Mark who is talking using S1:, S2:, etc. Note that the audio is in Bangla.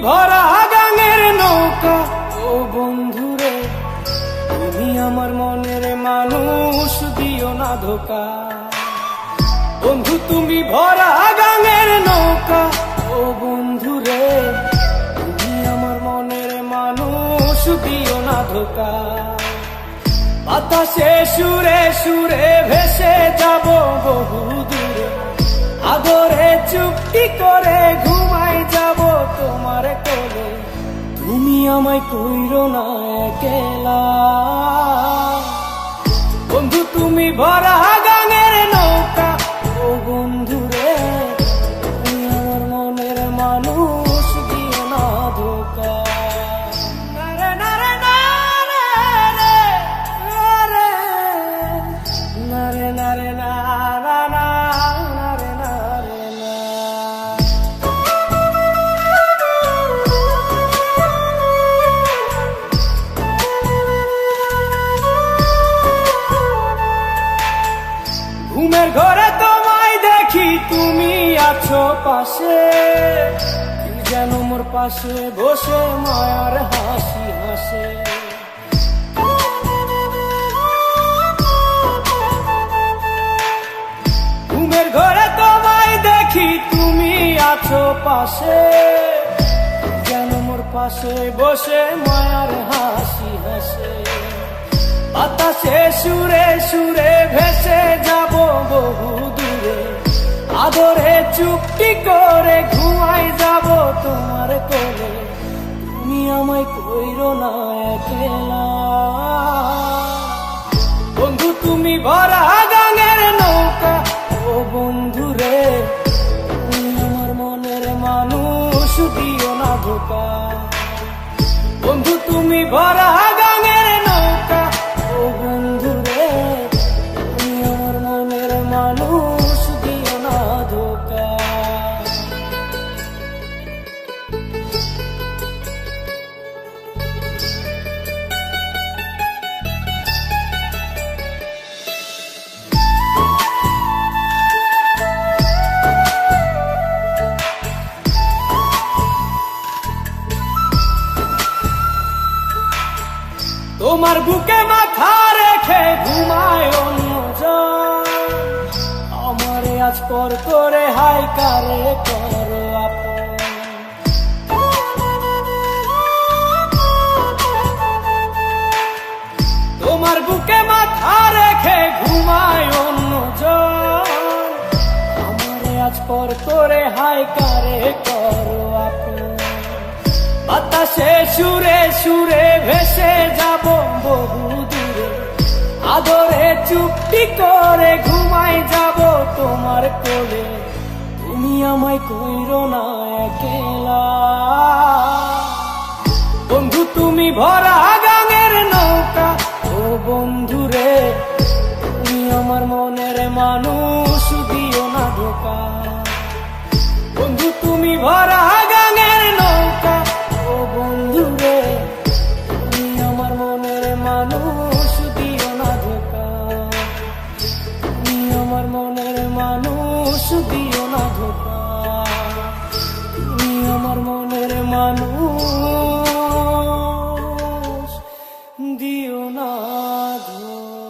S1: ভরা গাঙের নৌকা ও বন্ধুরে, তুমি আমার মনের মানুষ, দিও না ধোকা। বন্ধু তুমি ভরা গাঙের নৌকা ও বন্ধুরে, তুমি আমার মনের মানুষ, দিও না ধোকা। বাতাসে সুরে সুরে ভেসে যাব বহু দূরে, আদরে চুপটি করে ঘুমাই যাব তোমার কোলে। তুমি আমায় কইরো না একলা, বন্ধু তুমি ভরা গাঙের নৌকা ও বন্ধুরে, তুমি আমার মনের মানুষ, দিও না ধোকা। ঘুমের ঘরে তোমায় দেখি, তুমি আছো পাশে, যেন মোর পাশে বসে মায়ার হাসি হাসে। ঘুমের ঘরে তোমায় দেখি, তুমি আছো পাশে, যেন মোর পাশে বসে মায়ার হাসি হাসে। বাতাসে সুরে সুরে ভেসে যাব বহু দূরে, আদরে চুপটি করে ঘুমাই যাব তোমার কোলে। তুমি আমায় কইরো না একলা, বন্ধু তুমি ভরা গাঙের নৌকা ও বন্ধুরে, তুমি আমার মনের মানুষ, দিও না ধোকা। বন্ধু তুমি ভরা গাঙের নৌকা ও বন্ধুরে, তুমি আমার মনের মানুষ, দিও না ধোকা। তোমার বুকে মাথা রেখে ঘুমায় অন্যজন, আমারে আজ পর করে হাই কারে করো আপন। তোমার বুকে মাথা রেখে ঘুমায় অন্যজন, আমারে আজ পর করে হাই কারে করো আপন। বাতাসে সুরে সুরে ভেসে যাব বহু দূরে, আদরে চুপটি করে ঘুমাই যাব তোমার কোলে। তুমি আমায় কইরো না একলা, বন্ধু তুমি ভরা গাঙের নৌকা ও বন্ধুরে, তুমি আমার মনের মানুষ, দিও না ধোকা। বন্ধু তুমি ভরা গাঙের নৌকা ও বন্ধুরে, তুমি আমার মনের মানুষ, দিও না ধোকা। তুমি আমার মনের মানুষ, দিও না ধোকা। তুমি আমার মনের মানুষ, দিও না ধোকা।